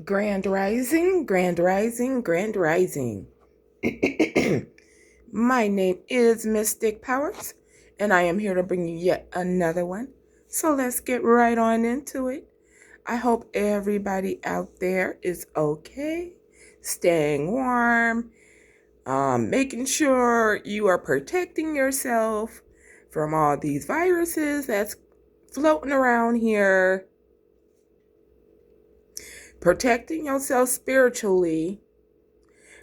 Grand Rising, Grand Rising, Grand Rising. My name is Mystic Powers, and I am here to bring you yet another one. So let's get right on into it. I hope everybody out there is okay, staying warm, making sure you are protecting yourself from all these viruses that's floating around here, protecting yourself spiritually,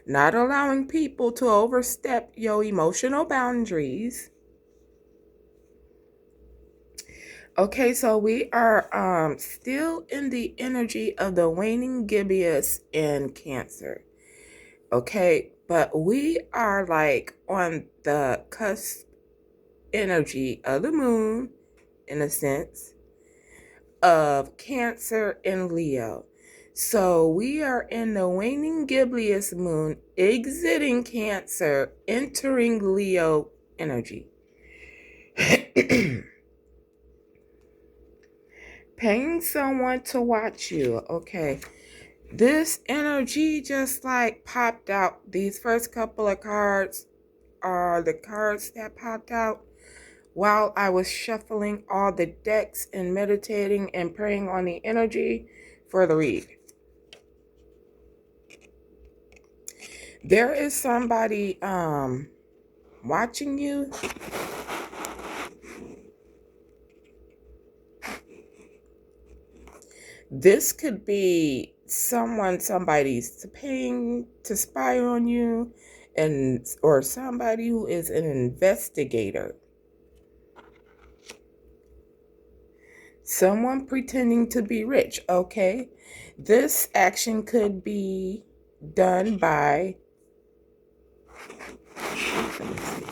not allowing people to overstep your emotional boundaries. Okay, so we are still in the energy of the waning gibbous in Cancer. Okay, but we are like on the cusp energy of the moon, in a sense, of Cancer and Leo. So we are in the waning gibbous moon, exiting Cancer, entering Leo energy. Paying someone to watch you. Okay. This energy just like popped out. These first couple of cards are the cards that popped out while I was shuffling all the decks and meditating and praying on the energy for the read. There is somebody watching you. This could be somebody's paying to spy on you, or somebody who is an investigator. Someone pretending to be rich. Okay, this action could be done by, let me see.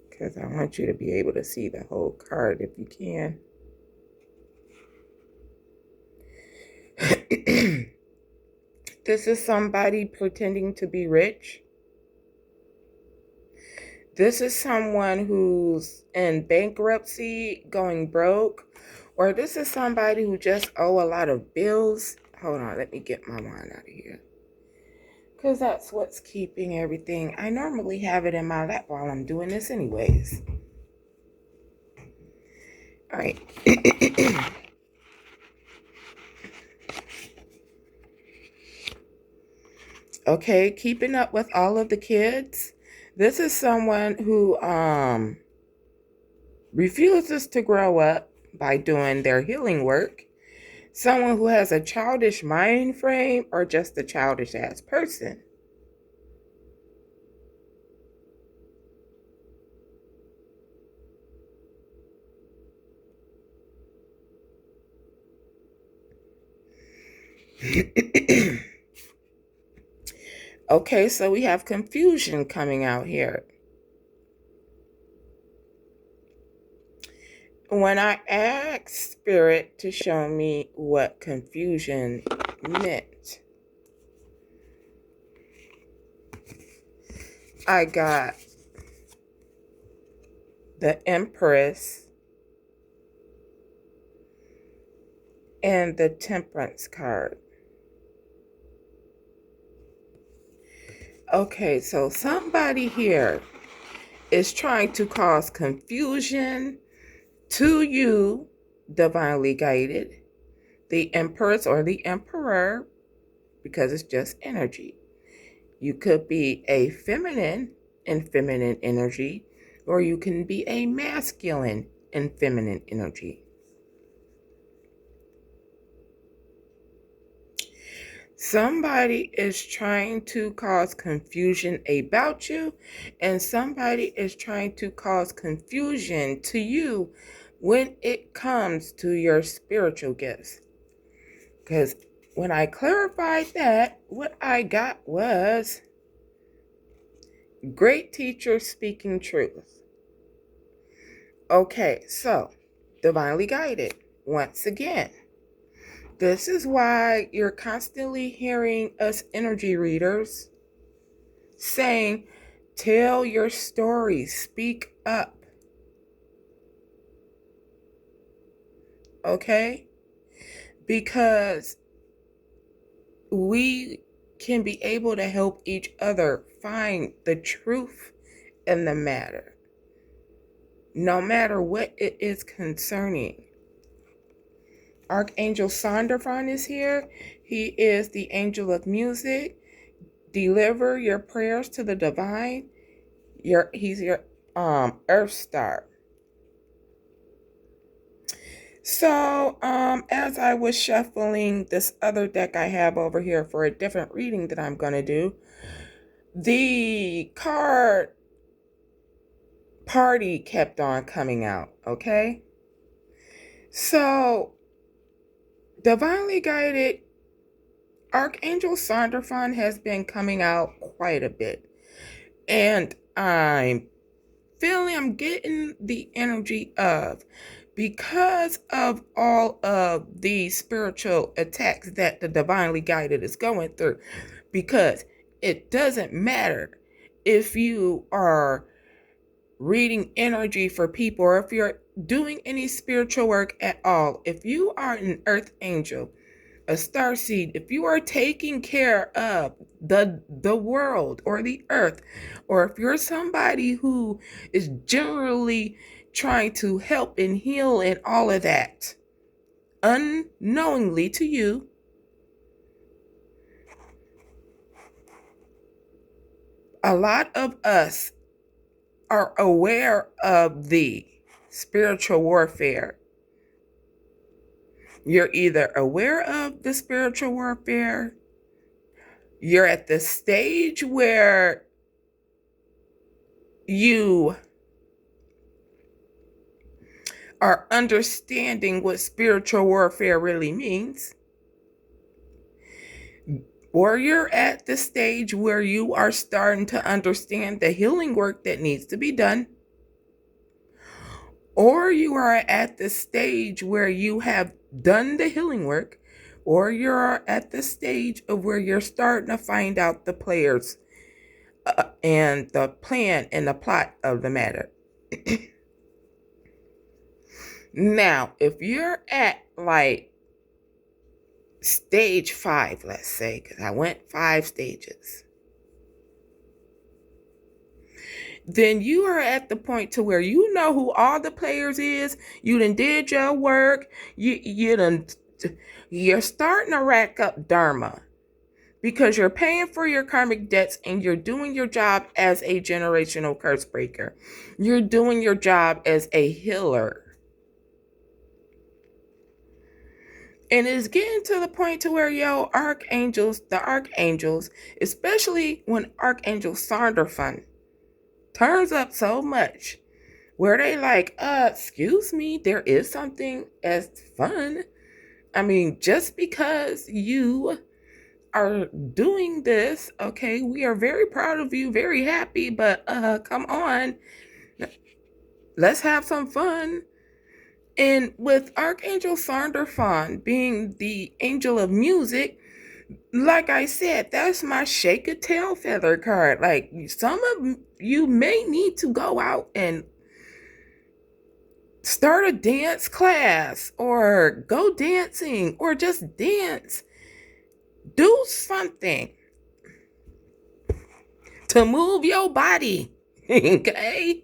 Because I want you to be able to see the whole card if you can. This is somebody pretending to be rich. This is someone who's in bankruptcy, going broke, or this is somebody who just owe a lot of bills. Hold on, let me get my wand out of here, because that's what's keeping everything. I normally have it in my lap while I'm doing this anyways. All right. Okay, keeping up with all of the kids. This is someone who refuses to grow up by doing their healing work. Someone who has a childish mind frame, or just a childish ass person. Okay, so we have confusion coming out here. When I asked Spirit to show me what confusion meant, I got the Empress and the Temperance card. Okay, so somebody here is trying to cause confusion to you, divinely guided, the Empress or the Emperor, because it's just energy. You could be a feminine and feminine energy, or you can be a masculine and feminine energy. Somebody is trying to cause confusion about you, and somebody is trying to cause confusion to you when it comes to your spiritual gifts. Because when I clarified that, what I got was great teacher speaking truth. Okay, so divinely guided once again. This is why you're constantly hearing us energy readers saying, Tell your story. Speak up. Okay? Because we can be able to help each other find the truth in the matter, no matter what it is concerning. Archangel Sonderfon is here. He is the angel of music. Deliver your prayers to the divine. He's your earth star. So, as I was shuffling this other deck I have over here for a different reading that I'm going to do, the card party kept on coming out, okay? So, divinely guided Archangel Sonderfon has been coming out quite a bit. And I'm getting the energy of, because of all of the spiritual attacks that the divinely guided is going through, because it doesn't matter if you are reading energy for people or if you're doing any spiritual work at all, if you are an earth angel, a starseed, if you are taking care of the world or the earth, or if you're somebody who is generally trying to help and heal and all of that, unknowingly to you, a lot of us are aware of the spiritual warfare. You're either aware of the spiritual warfare, you're at the stage where you are understanding what spiritual warfare really means, or you're at the stage where you are starting to understand the healing work that needs to be done, or you are at the stage where you have done the healing work, or you're at the stage of where you're starting to find out the players and the plan and the plot of the matter. Now, if you're at like stage 5, let's say, because I went 5 stages, then you are at the point to where you know who all the players is. You done did your work. You're starting to rack up dharma because you're paying for your karmic debts and you're doing your job as a generational curse breaker. You're doing your job as a healer. And it's getting to the point to where, the archangels, especially when Archangel Sonderfon turns up so much, where they like, excuse me, there is something as fun. I mean, just because you are doing this, okay, we are very proud of you, very happy, but come on, let's have some fun. And with Archangel Sonderfon being the angel of music, like I said, that's my shake a tail feather card. Like, some of you may need to go out and start a dance class or go dancing or just dance. Do something to move your body. Okay?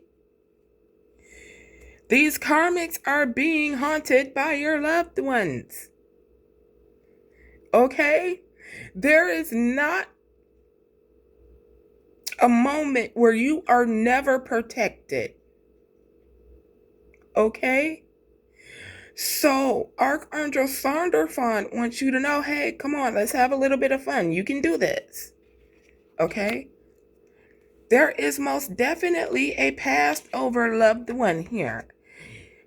These karmics are being haunted by your loved ones. Okay? There is not a moment where you are never protected. Okay? So, Archangel Sonderfon wants you to know, hey, come on, let's have a little bit of fun. You can do this. Okay? There is most definitely a passed over loved one here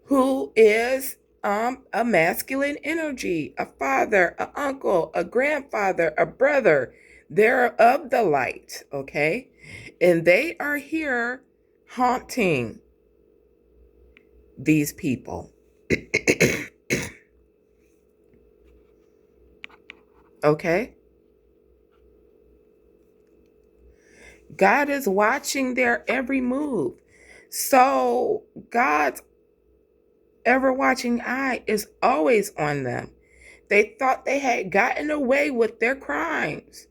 who is a masculine energy, a father, an uncle, a grandfather, a brother. They're of the light, okay? And they are here haunting these people. Okay? God is watching their every move. So God's ever watching eye is always on them. They thought they had gotten away with their crimes.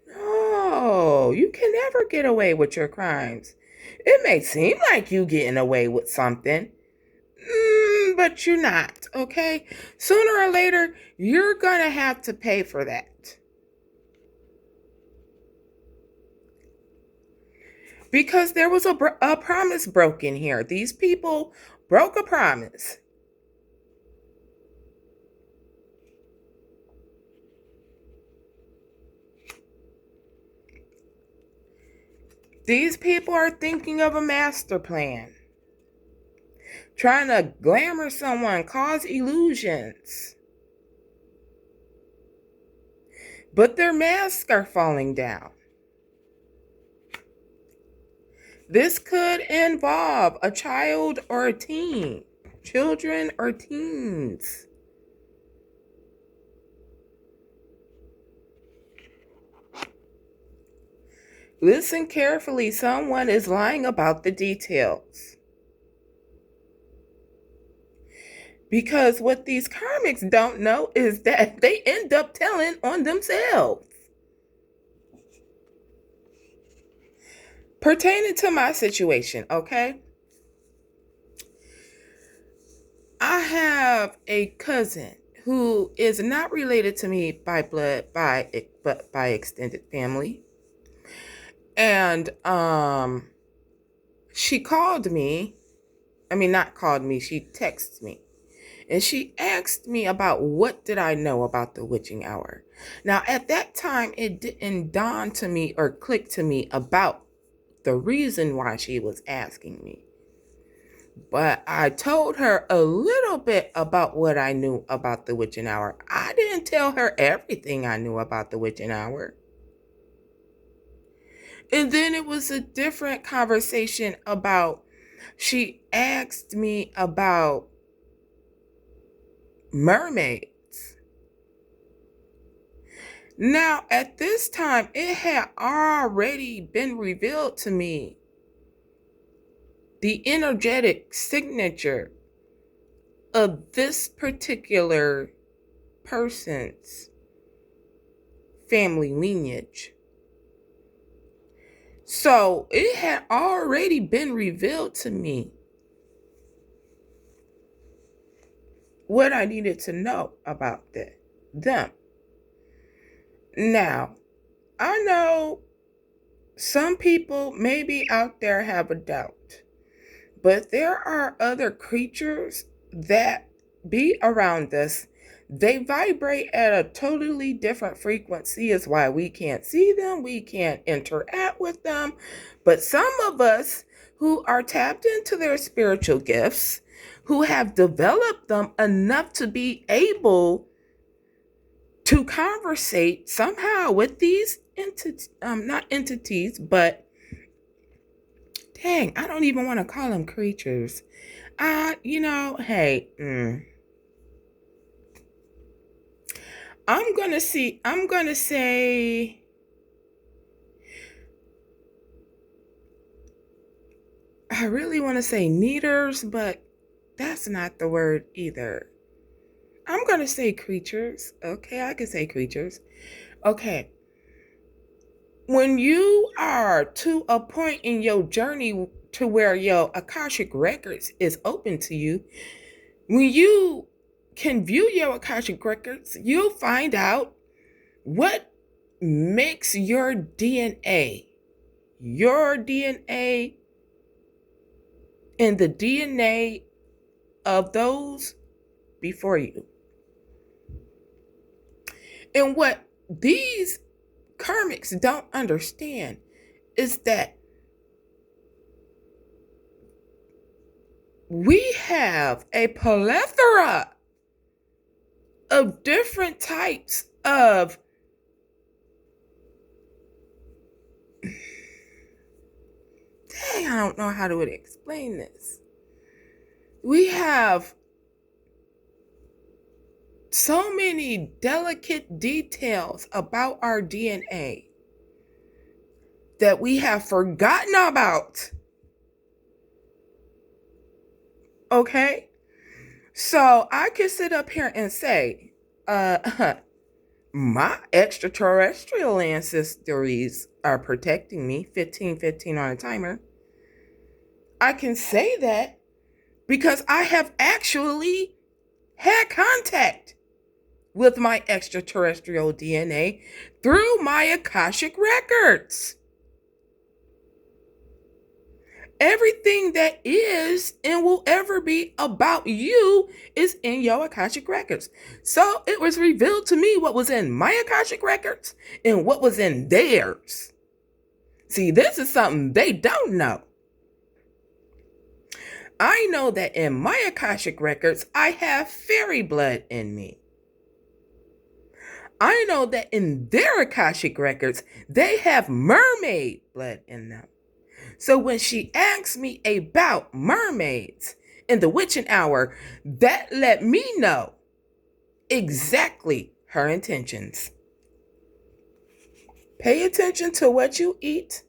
No, you can never get away with your crimes. It may seem like you getting away with something, but you're not, okay? Sooner or later, you're gonna have to pay for that. Because there was a promise broken here. These people broke a promise. These people are thinking of a master plan, trying to glamour someone, cause illusions. But their masks are falling down. This could involve a child or a teen, children or teens. Listen carefully, someone is lying about the details. Because what these karmics don't know is that they end up telling on themselves. Pertaining to my situation, okay? I have a cousin who is not related to me by blood, but by extended family. And she called me. I mean, not called me, she texted me. And she asked me about what did I know about the witching hour. Now, at that time, it didn't dawn to me or click to me about the reason why she was asking me. But I told her a little bit about what I knew about the witching hour. I didn't tell her everything I knew about the witching hour. And then it was a different conversation about, she asked me about mermaids. Now, at this time, it had already been revealed to me the energetic signature of this particular person's family lineage. So it had already been revealed to me what I needed to know about them. Now, I know some people maybe out there have a doubt, but there are other creatures that be around us. They vibrate at a totally different frequency, is why we can't see them, we can't interact with them. But some of us who are tapped into their spiritual gifts, who have developed them enough to be able to conversate somehow with these not entities, but dang, I don't even want to call them creatures. Hey, I'm gonna say, I really want to say neaters, but that's not the word either. I'm gonna say creatures. Okay, I can say creatures. Okay. When you are to a point in your journey to where your Akashic records is open to you, when you can view your Akashic records, you'll find out what makes your DNA and the DNA of those before you. And what these karmics don't understand is that we have a plethora of different types of dang, I don't know how to explain this. We have so many delicate details about our DNA that we have forgotten about. Okay? So I can sit up here and say, my extraterrestrial ancestors are protecting me, 1515 on a timer. I can say that because I have actually had contact with my extraterrestrial DNA through my Akashic records. Everything that is and will ever be about you is in your Akashic records. So it was revealed to me what was in my Akashic records and what was in theirs. See, this is something they don't know. I know that in my Akashic records, I have fairy blood in me. I know that in their Akashic records, they have mermaid blood in them. So when she asked me about mermaids in the witching hour, that let me know exactly her intentions. Pay attention to what you eat.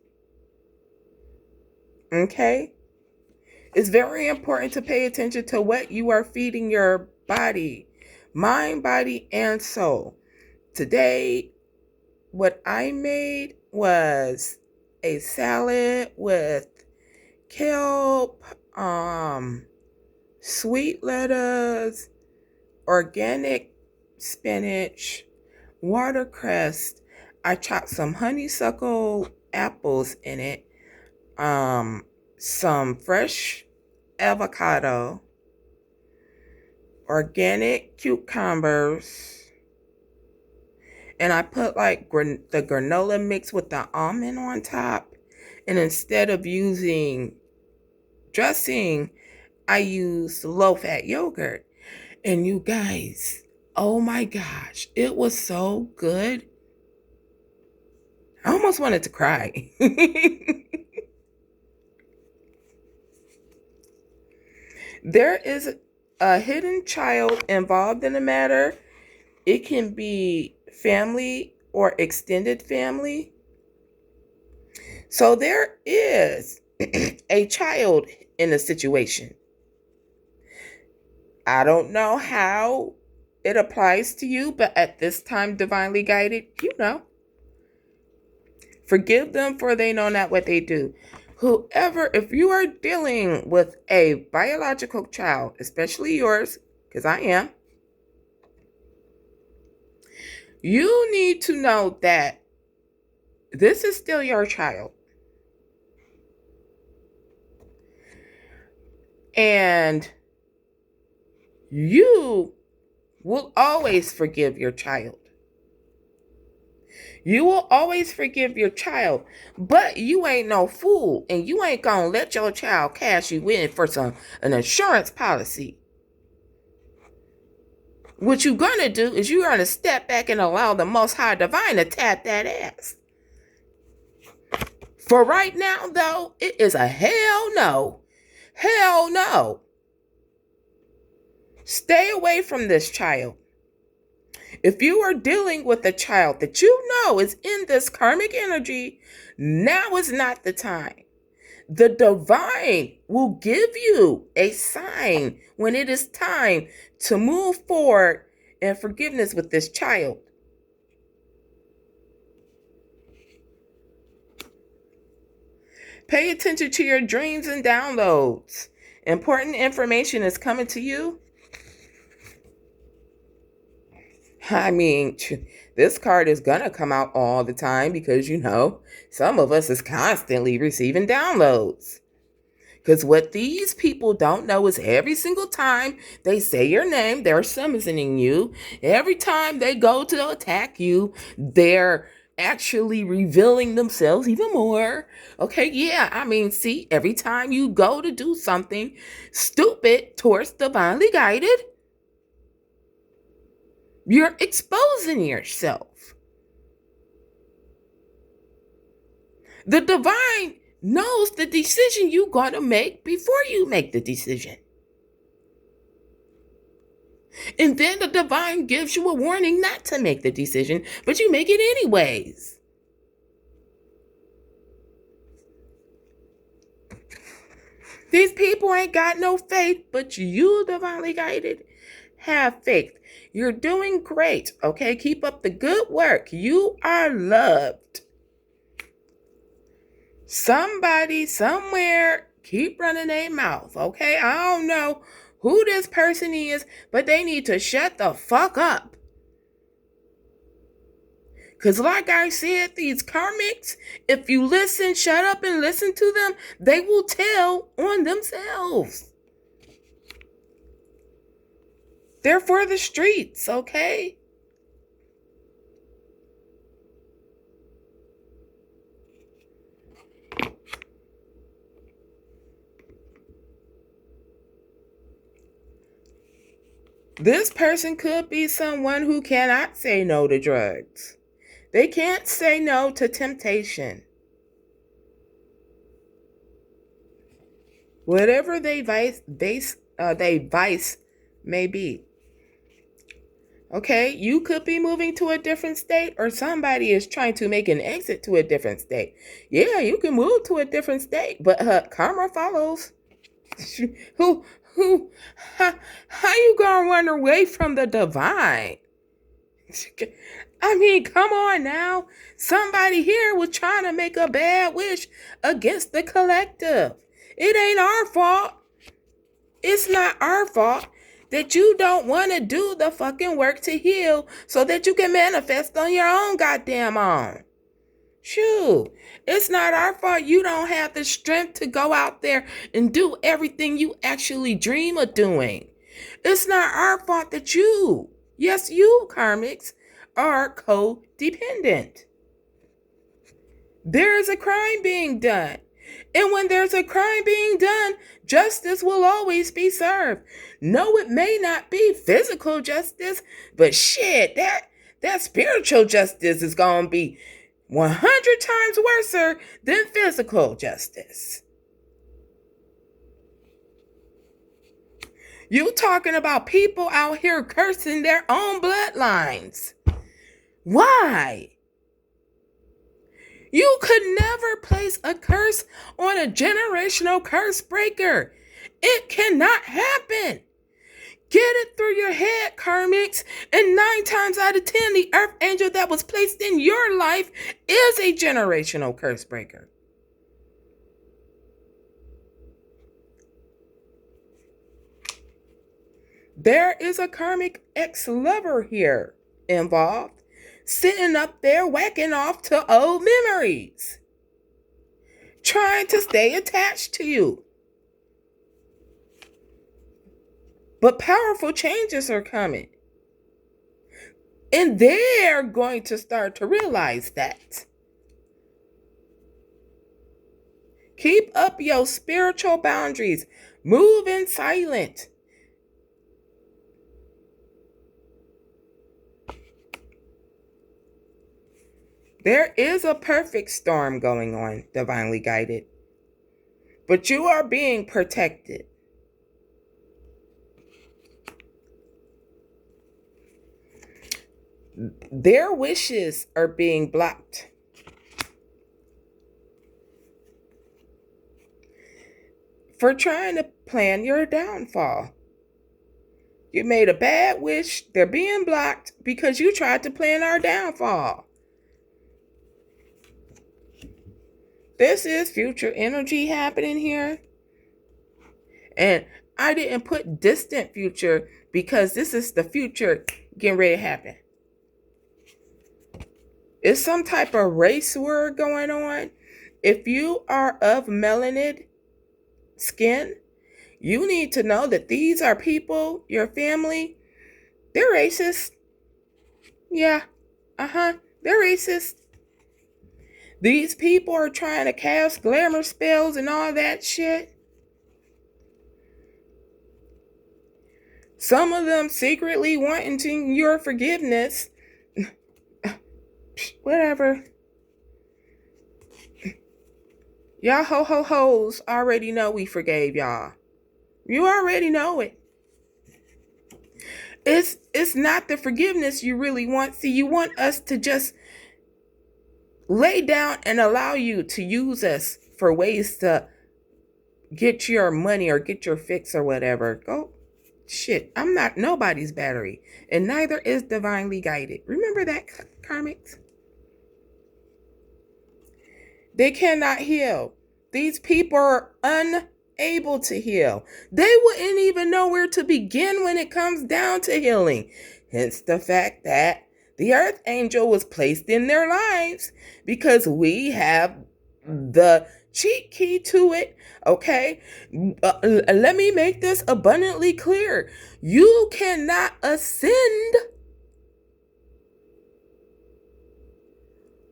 Okay? It's very important to pay attention to what you are feeding your body, mind, body, and soul. Today, what I made was a salad with kelp, sweet lettuce, organic spinach, watercress. I chopped some honeysuckle apples in it, some fresh avocado, organic cucumbers, and I put like the granola mix with the almond on top. And instead of using dressing, I used low-fat yogurt. And you guys, oh my gosh, it was so good. I almost wanted to cry. There is a hidden child involved in the matter. It can be family or extended family. So there is a child in the situation. I don't know how it applies to you, but at this time, divinely guided, you know. Forgive them, for they know not what they do. Whoever, if you are dealing with a biological child, especially yours, because I am, you need to know that this is still your child. And you will always forgive your child. You will always forgive your child, but you ain't no fool, and you ain't gonna let your child cash you in for an insurance policy. What you're gonna do is you're gonna step back and allow the Most High Divine to tap that ass. For right now, though, it is a hell no. Hell no. Stay away from this child. If you are dealing with a child that you know is in this karmic energy, now is not the time. The divine will give you a sign when it is time to move forward in forgiveness with this child. Pay attention to your dreams and downloads. Important information is coming to you. I mean, this card is going to come out all the time because, you know, some of us is constantly receiving downloads. Because what these people don't know is every single time they say your name, they're summoning you. Every time they go to attack you, they're actually revealing themselves even more. Okay, yeah, I mean, see, every time you go to do something stupid towards divinely guided, you're exposing yourself. The divine knows the decision you're going to make before you make the decision. And then the divine gives you a warning not to make the decision, but you make it anyways. These people ain't got no faith, but you, divinely guided, have faith. You're doing great, okay? Keep up the good work. You are loved. Somebody, somewhere, keep running their mouth, okay? I don't know who this person is, but they need to shut the fuck up. Because like I said, these karmics, if you listen, shut up and listen to them, they will tell on themselves. They're for the streets, okay? This person could be someone who cannot say no to drugs. They can't say no to temptation. Whatever they vice may be. Okay, you could be moving to a different state, or somebody is trying to make an exit to a different state. Yeah, you can move to a different state, but karma follows. How you gonna run away from the divine? I mean, come on now. Somebody here was trying to make a bad wish against the collective. It ain't our fault. It's not our fault that you don't want to do the fucking work to heal so that you can manifest on your own goddamn own. Shoot, it's not our fault you don't have the strength to go out there and do everything you actually dream of doing. It's not our fault that you, yes, you karmics, are codependent. There is a crime being done. And when there's a crime being done, justice will always be served. No, it may not be physical justice, but shit, that spiritual justice is going to be 100 times worse than physical justice. You talking about people out here cursing their own bloodlines. Why? You could never place a curse on a generational curse breaker. It cannot happen. Get it through your head, karmics, and 9 times out of 10, the earth angel that was placed in your life is a generational curse breaker. There is a karmic ex-lover here involved, sitting up there whacking off to old memories, trying to stay attached to you. But powerful changes are coming. And they're going to start to realize that. Keep up your spiritual boundaries. Move in silent. There is a perfect storm going on, divinely guided. But you are being protected. Their wishes are being blocked. For trying to plan your downfall. You made a bad wish. They're being blocked because you tried to plan our downfall. This is future energy happening here. And I didn't put distant future because this is the future getting ready to happen. It's some type of race war going on. If you are of melanin skin, you need to know that these are people, your family, they're racist. Yeah, they're racist. These people are trying to cast glamour spells and all that shit. Some of them secretly wanting your forgiveness. Whatever. Y'all ho-ho-hos already know we forgave y'all. You already know it. It's not the forgiveness you really want. See, you want us to just lay down and allow you to use us for ways to get your money or get your fix or whatever. Go, shit, I'm not nobody's battery. And neither is divinely guided. Remember that, karmics? They cannot heal. These people are unable to heal. They wouldn't even know where to begin when it comes down to healing. Hence the fact that the earth angel was placed in their lives because we have the cheat key to it. Okay, let me make this abundantly clear. You cannot ascend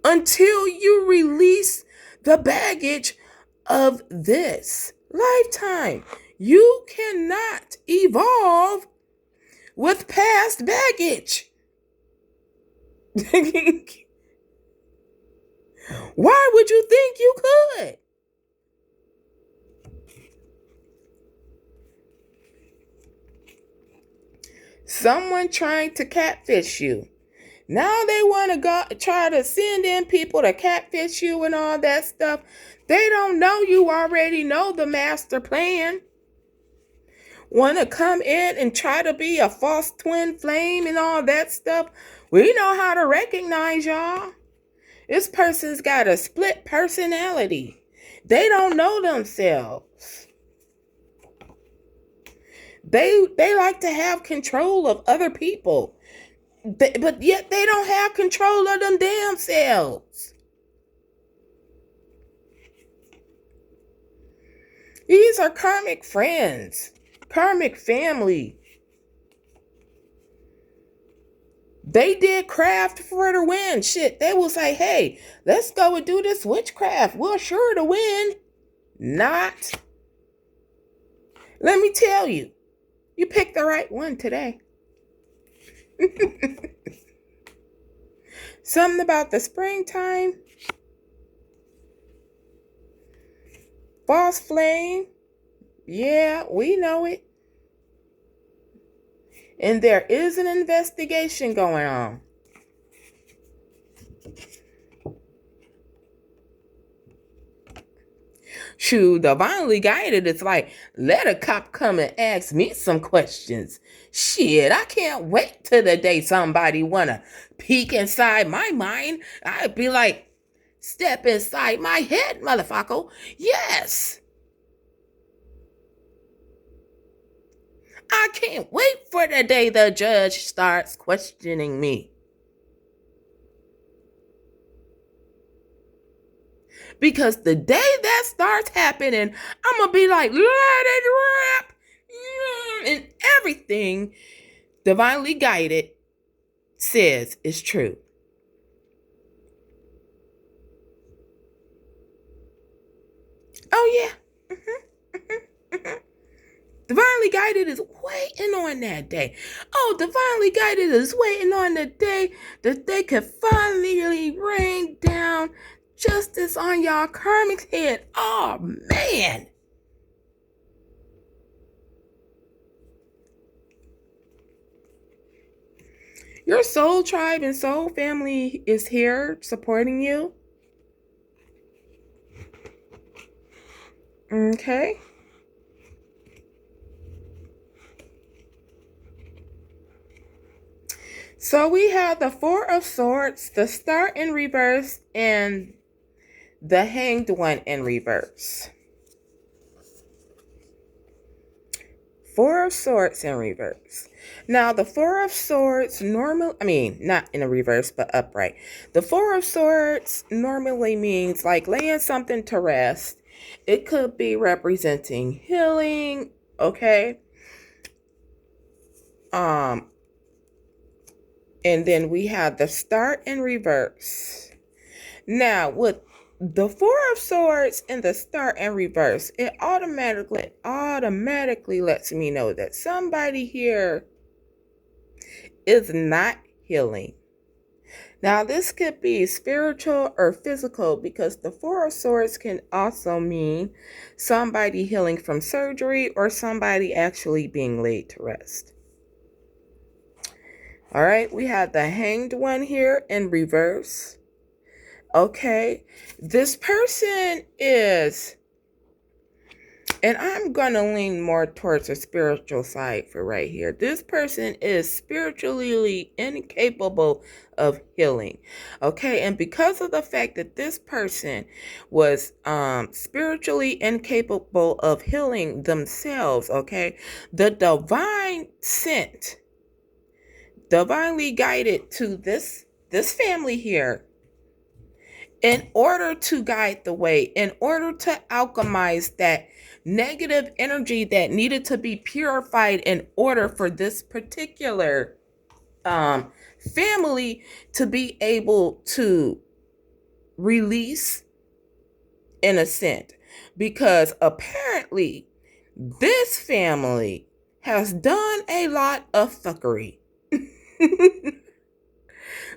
until you release the baggage of this lifetime. You cannot evolve with past baggage. Why would you think you could? Someone trying to catfish you. Now they want to go try to send in people to catfish you and all that stuff. They don't know you already know the master plan. Want to come in and try to be a false twin flame and all that stuff. We know how to recognize y'all. This person's got a split personality. They don't know themselves. They like to have control of other people. But yet they don't have control of them damn selves. These are karmic friends, karmic family. They did craft for the win. Shit, they will say, hey, let's go and do this witchcraft. We're sure to win. Not. Let me tell you, you picked the right one today. Something about the springtime. False flame. Yeah, we know it. And there is an investigation going on. Shoot, divinely guided, it's like, let a cop come and ask me some questions. Shit, I can't wait till the day somebody wanna peek inside my mind. I'd be like, step inside my head, motherfucker. Yes. I can't wait for the day the judge starts questioning me. Because the day that starts happening, I'm going to be like, let it rip. And everything divinely guided says is true. Oh, yeah. Divinely guided is waiting on that day. Oh, divinely guided is waiting on the day that they can finally rain down justice on y'all karmic's head. Oh, man. Your soul tribe and soul family is here supporting you. Okay. So we have the Four of Swords, the Star in reverse, and the Hanged One in reverse. Four of Swords in reverse. Now, the Four of Swords not in a reverse, but upright. The Four of Swords normally means like laying something to rest. It could be representing healing, okay? And then we have the Star in reverse. Now, with the Four of Swords and the Star in reverse, it automatically lets me know that somebody here is not healing. Now, this could be spiritual or physical because the Four of Swords can also mean somebody healing from surgery or somebody actually being laid to rest. All right, we have the Hanged One here in reverse. Okay, this person is And I'm going to lean more towards the spiritual side for right here. This person is spiritually incapable of healing. Okay. And because of the fact that this person was spiritually incapable of healing themselves, okay, the divine sent, divinely guided to this family here in order to guide the way, in order to alchemize that negative energy that needed to be purified in order for this particular family to be able to release innocent. Because apparently this family has done a lot of fuckery.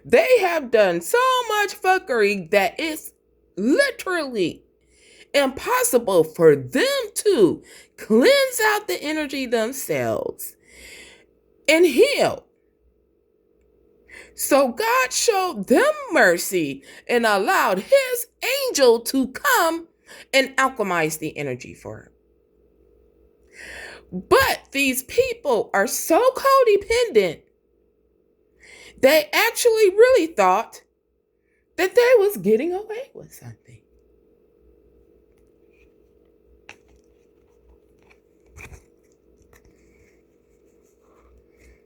They have done so much fuckery that it's literally impossible for them to cleanse out the energy themselves and heal. So God showed them mercy and allowed his angel to come and alchemize the energy for him. But these people are so codependent, they actually really thought that they was getting away with something.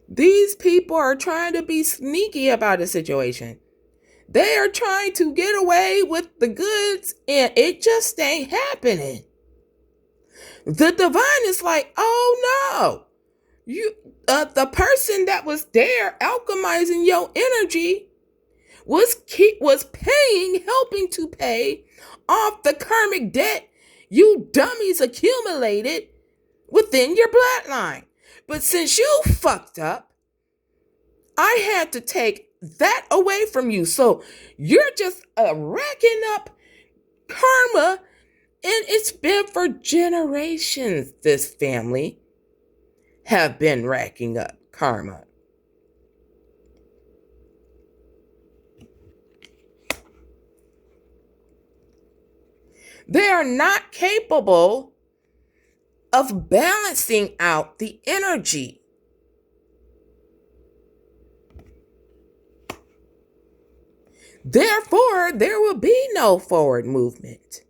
These people are trying to be sneaky about the situation. They are trying to get away with the goods, and it just ain't happening. The divine is like, oh no, the person that was there alchemizing your energy was paying, helping to pay off the karmic debt you dummies accumulated within your bloodline. But since you fucked up, I had to take that away from you. So you're just racking up karma, and it's been for generations. This family have been racking up karma. They are not capable of balancing out the energy. Therefore, there will be no forward movement.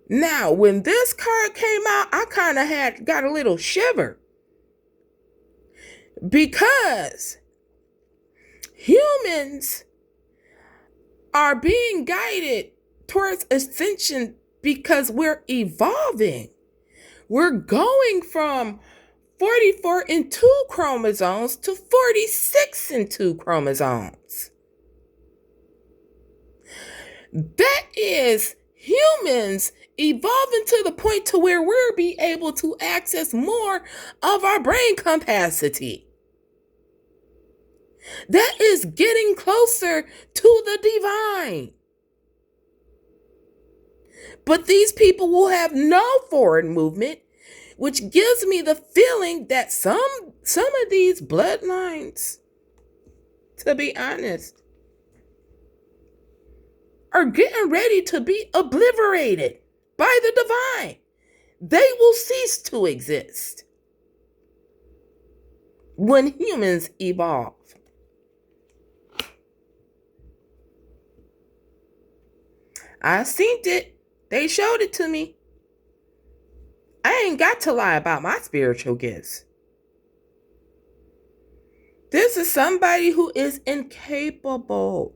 Now, when this card came out, I kind of got a little shiver, because humans are being guided towards ascension because we're evolving. We're going from 44 and 2 chromosomes to 46 and 2 chromosomes. That is humans evolving to the point to where we'll be able to access more of our brain capacity. That is getting closer to the divine. But these people will have no forward movement, which gives me the feeling that some of these bloodlines, to be honest, are getting ready to be obliterated by the divine. They will cease to exist when humans evolve. I seen it. They showed it to me. I ain't got to lie about my spiritual gifts. This is somebody who is incapable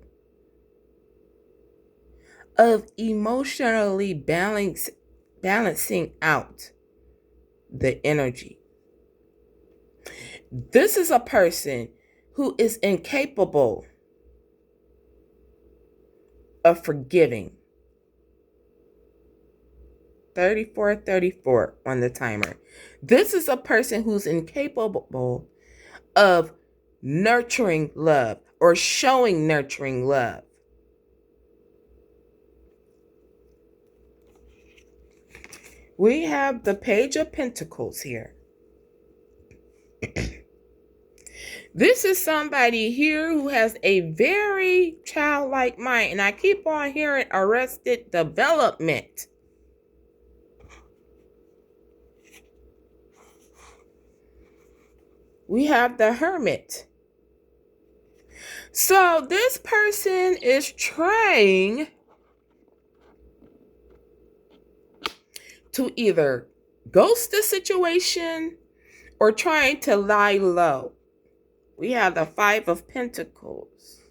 of emotionally balancing out the energy. This is a person who is incapable of forgiving. 34 on the timer. This is a person who's incapable of nurturing love or showing nurturing love. We have the Page of Pentacles here. This is somebody here who has a very childlike mind, and I keep on hearing arrested development. We have the Hermit. So this person is trying to either ghost the situation or trying to lie low. We have the Five of Pentacles.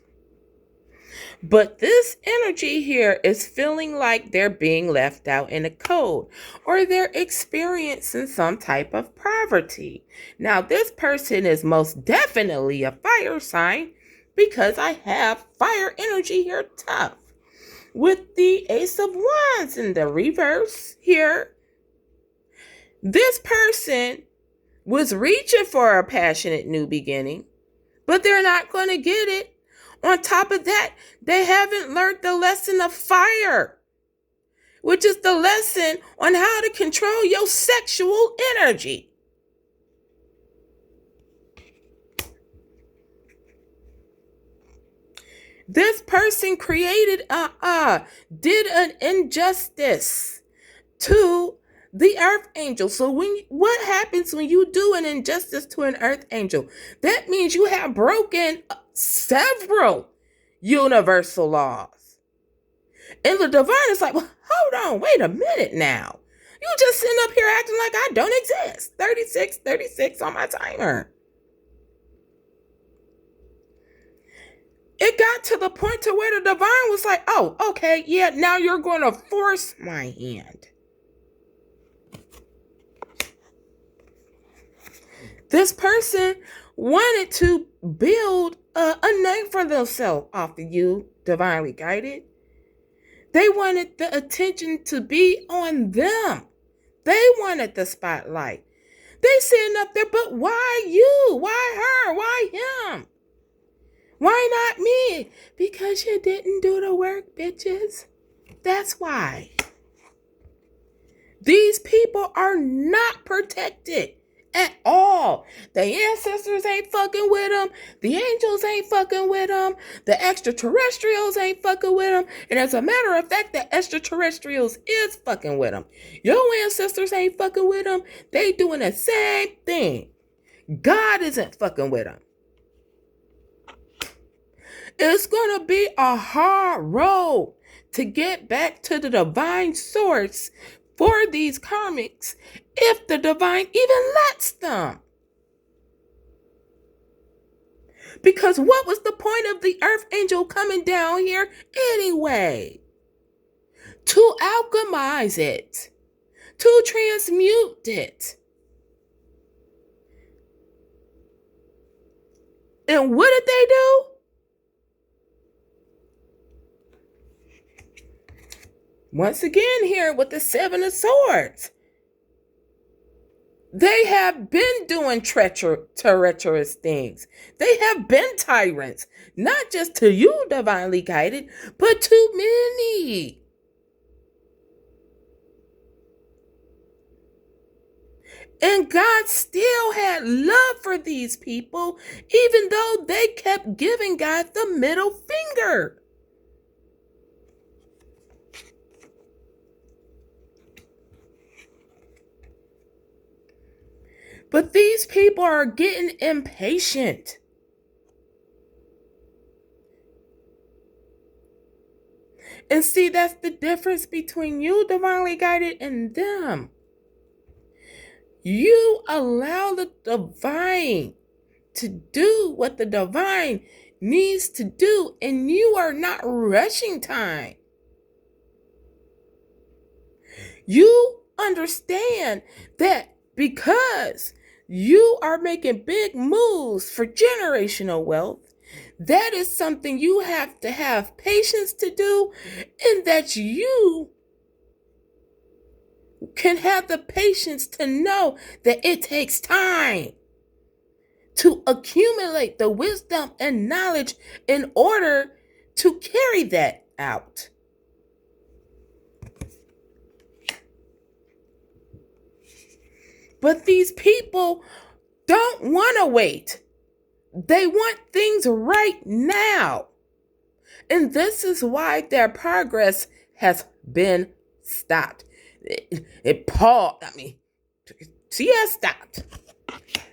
But this energy here is feeling like they're being left out in the cold, or they're experiencing some type of poverty. Now, this person is most definitely a fire sign because I have fire energy here tough. With the Ace of Wands in the reverse here, this person was reaching for a passionate new beginning, but they're not going to get it. On top of that, they haven't learned the lesson of fire, which is the lesson on how to control your sexual energy. This person did an injustice to the earth angel. So what happens when you do an injustice to an earth angel? That means you have broken several universal laws. And the divine is like, well, hold on, wait a minute now. You just sitting up here acting like I don't exist. 36 on my timer. It got to the point to where the divine was like, oh, okay, yeah, now you're going to force my hand. This person wanted to build a name for themselves off of you, divinely guided. They wanted the attention to be on them. They wanted the spotlight. They sitting up there, but why you? Why her? Why him? Why not me? Because you didn't do the work, bitches. That's why. These people are not protected at all. The ancestors ain't fucking with them. The angels ain't fucking with them. The extraterrestrials ain't fucking with them. And as a matter of fact, the extraterrestrials is fucking with them. Your ancestors ain't fucking with them. They doing the same thing. God isn't fucking with them. It's going to be a hard road to get back to the divine source for these karmics if the divine even lets them. Because what was the point of the earth angel coming down here anyway? To alchemize it, to transmute it. And what did they do? Once again here with the Seven of Swords. They have been doing treacherous things. They have been tyrants. Not just to you, divinely guided, but to many. And God still had love for these people, even though they kept giving God the middle finger. But these people are getting impatient. And see, that's the difference between you, divinely guided, and them. You allow the divine to do what the divine needs to do, and you are not rushing time. You understand that because you are making big moves for generational wealth, that is something you have to have patience to do, and that you can have the patience to know that it takes time to accumulate the wisdom and knowledge in order to carry that out. But these people don't want to wait. They want things right now. And this is why their progress has been stopped. It paused. See, it stopped.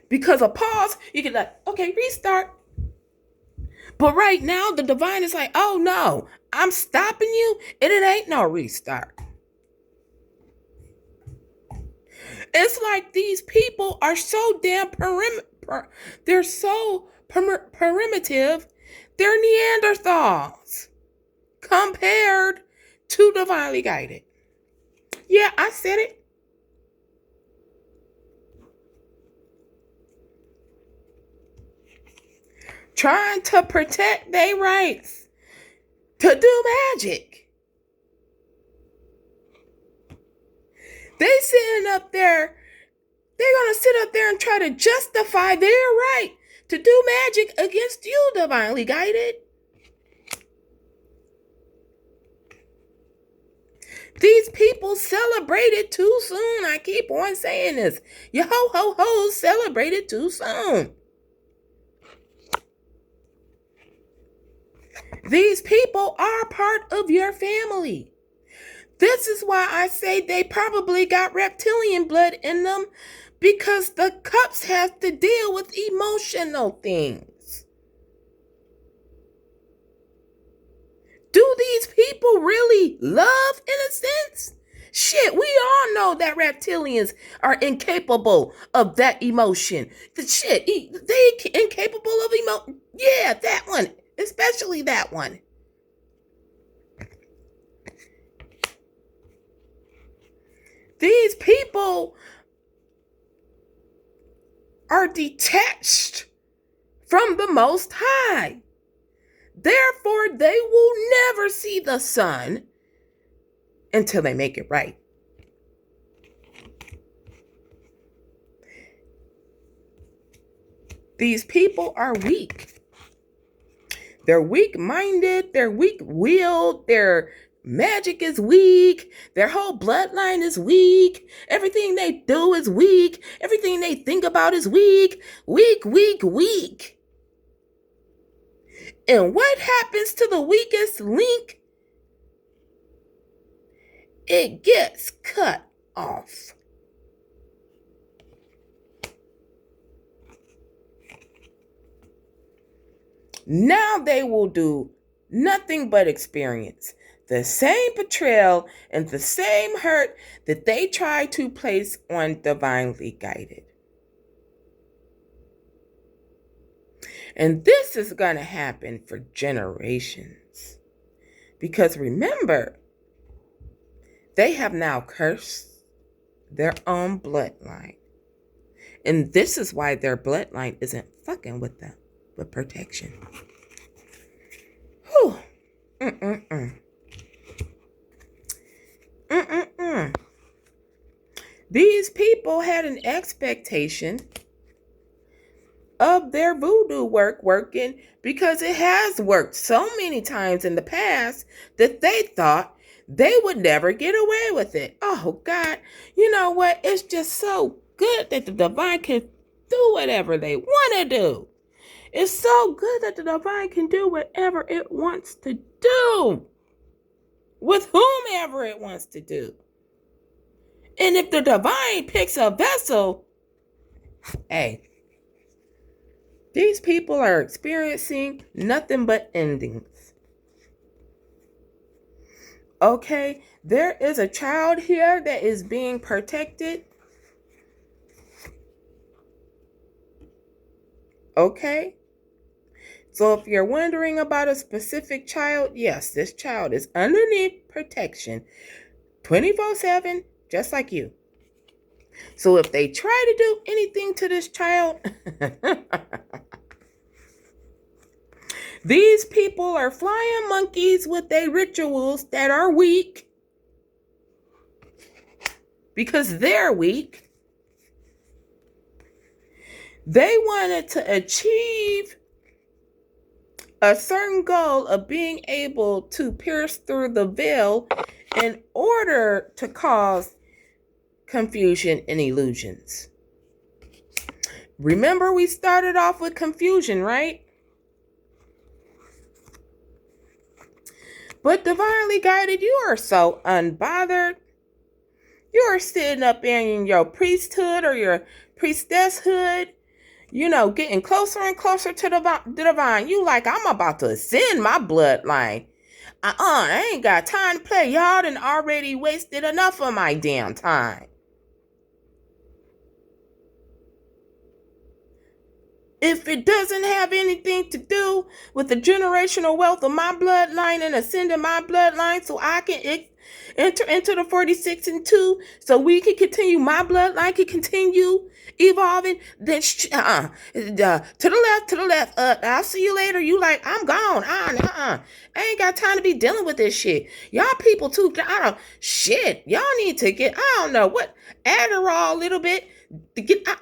Because a pause, you can like, okay, restart. But right now, the divine is like, oh no, I'm stopping you, and it ain't no restart. It's like these people are so damn they're so primitive. They're Neanderthals compared to divinely guided. Yeah, I said it. Trying to protect their rights to do magic. They sitting up there, they're going to sit up there and try to justify their right to do magic against you, divinely guided. These people celebrated too soon. I keep on saying this. Your ho-ho-hos celebrated too soon. These people are part of your family. This is why I say they probably got reptilian blood in them, because the cups have to deal with emotional things. Do these people really love in a sense? Shit, we all know that reptilians are incapable of that emotion. The shit, they incapable of emotion. Yeah, that one. Especially that one. These people are detached from the Most High. Therefore, they will never see the sun until they make it right. These people are weak. They're weak-minded. They're weak-willed. Their magic is weak. Their whole bloodline is weak. Everything they do is weak. Everything they think about is weak. Weak, weak, weak. And what happens to the weakest link? It gets cut off. Now they will do nothing but experience the same betrayal and the same hurt that they try to place on divinely guided. And this is going to happen for generations. Because remember, they have now cursed their own bloodline. And this is why their bloodline isn't fucking with them with protection. Whew. These people had an expectation of their voodoo work working, because it has worked so many times in the past that they thought they would never get away with it. Oh God, you know what? It's just so good that the divine can do whatever they want to do. It's so good that the divine can do whatever it wants to do with whomever it wants to do. And if the divine picks a vessel, hey, these people are experiencing nothing but endings. Okay, there is a child here that is being protected. Okay? So if you're wondering about a specific child, yes, this child is underneath protection 24/7, just like you. So if they try to do anything to this child, these people are flying monkeys with their rituals that are weak, because they're weak. They wanted to achieve a certain goal of being able to pierce through the veil in order to cause confusion and illusions. Remember, we started off with confusion, right? But divinely guided, you are so unbothered. You are sitting up in your priesthood or your priestesshood, getting closer and closer to the divine. You like, I'm about to ascend my bloodline. I ain't got time to play. Y'all done already wasted enough of my damn time. If it doesn't have anything to do with the generational wealth of my bloodline and ascending my bloodline so I can enter into the 46 and 2 so we can continue, my bloodline can continue evolving, then to the left, I'll see you later. You like, I'm gone. I ain't got time to be dealing with this shit. Y'all people too, y'all need to get, I don't know what, Adderall a little bit to get out.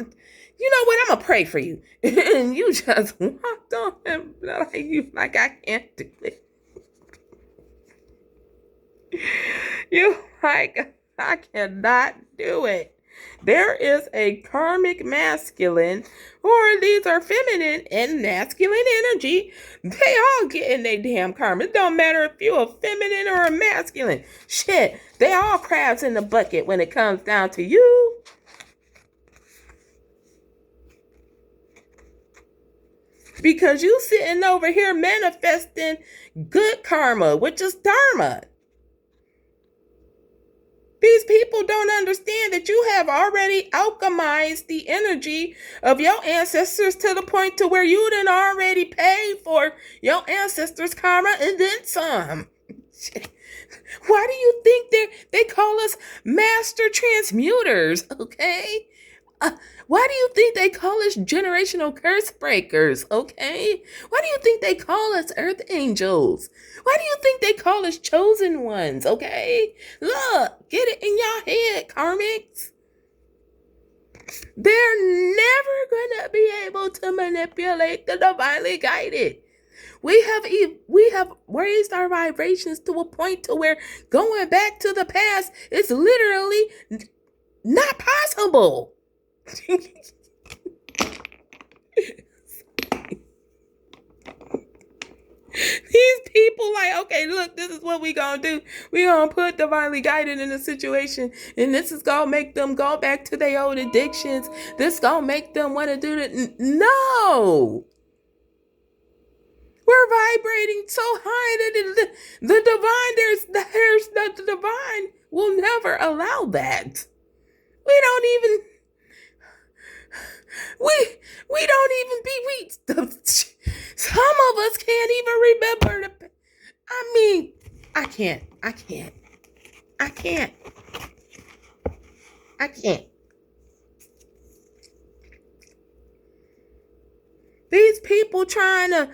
You know what? I'm gonna pray for you. And you just walked on him like I can't do it. You like, I cannot do it. There is a karmic masculine, or these are feminine and masculine energy. They all get in their damn karma. It don't matter if you're a feminine or a masculine. Shit, they all crabs in the bucket when it comes down to you. Because you sitting over here manifesting good karma, which is dharma. These people don't understand that you have already alchemized the energy of your ancestors to the point to where you done already paid for your ancestors' karma and then some. Why do you think they call us master transmuters, okay? Why do you think they call us generational curse breakers, okay? Why do you think they call us earth angels? Why do you think they call us chosen ones, okay? Look, get it in your head, karmics. They're never going to be able to manipulate the divinely guided. We have raised our vibrations to a point to where going back to the past is literally not possible. These people like, okay, look, this is what we gonna do. We gonna put divinely guided in a situation, and this is gonna make them go back to their old addictions. This gonna make them want to do that. No, we're vibrating so high that the divine, the divine will never allow that. We don't even some of us can't even remember I can't. These people trying to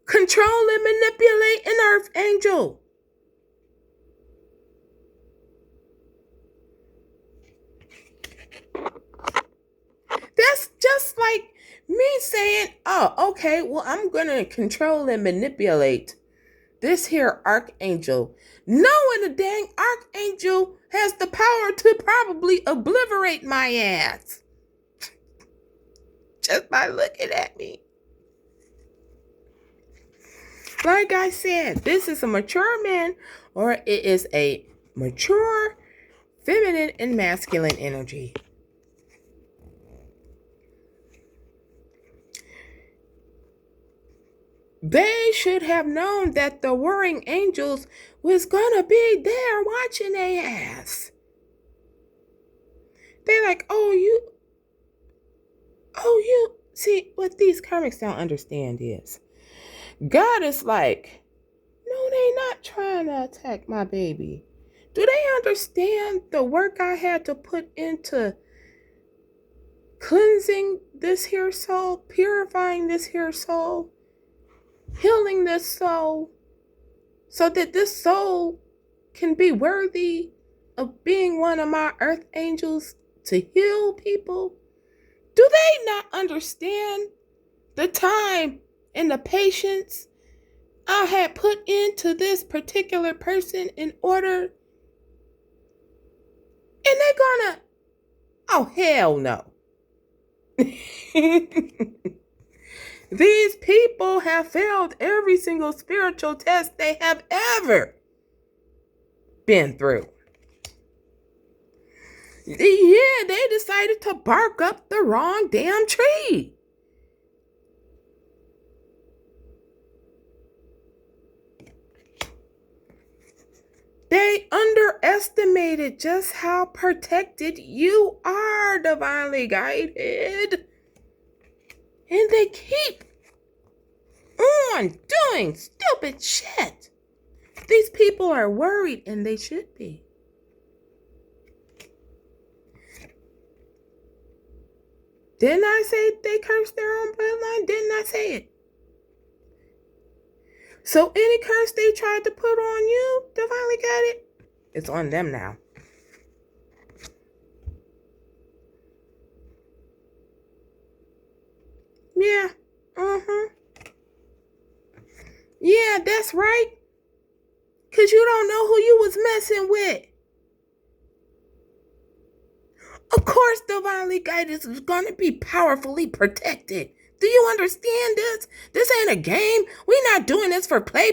control and manipulate an earth angel. That's just like me saying, oh, okay, well, I'm going to control and manipulate this here archangel, knowing the dang archangel has the power to probably obliterate my ass just by looking at me. Like I said, this is a mature man, or it is a mature feminine and masculine energy. They should have known that the warring angels was gonna be there watching their ass. They're like, see, what these karmics don't understand is, God is like, no, they not trying to attack my baby. Do they understand the work I had to put into cleansing this here soul, purifying this here soul, healing this soul, so that this soul can be worthy of being one of my earth angels to heal people? Do they not understand the time and the patience I had put into this particular person in order? And they're gonna, oh, hell no. These people have failed every single spiritual test they have ever been through. Yeah, they decided to bark up the wrong damn tree. They underestimated just how protected you are, divinely guided. And they keep on doing stupid shit. These people are worried, and they should be. Didn't I say they cursed their own bloodline? Didn't I say it? So any curse they tried to put on you, divinely guided, it's on them now. Yeah. Yeah, that's right. Because you don't know who you was messing with. Of course, divinely guided is going to be powerfully protected. Do you understand this? This ain't a game. We're not doing this for play.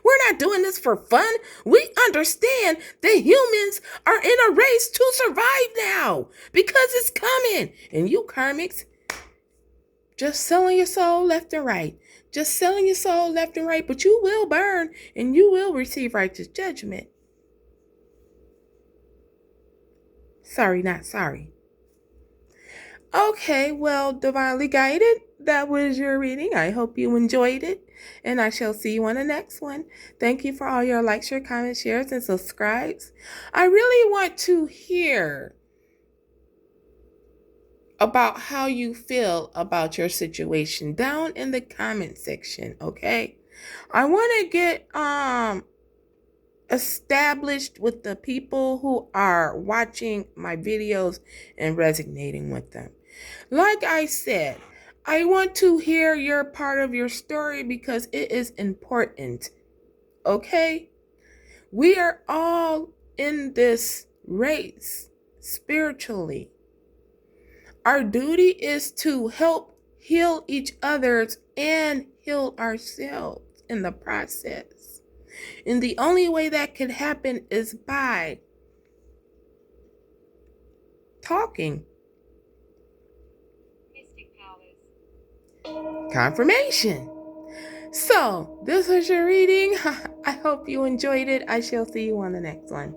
We're not doing this for fun. We understand that humans are in a race to survive now because it's coming. And you karmics, just selling your soul left and right. Just selling your soul left and right. But you will burn and you will receive righteous judgment. Sorry, not sorry. Okay, well, divinely guided, that was your reading. I hope you enjoyed it, and I shall see you on the next one. Thank you for all your likes, your comments, shares, and subscribes. I really want to hear about how you feel about your situation down in the comment section, okay? I want to get established with the people who are watching my videos and resonating with them. Like I said, I want to hear your part of your story because it is important. Okay? We are all in this race spiritually. Our duty is to help heal each other and heal ourselves in the process. And the only way that can happen is by talking. Confirmation. So, this was your reading. I hope you enjoyed it. I shall see you on the next one.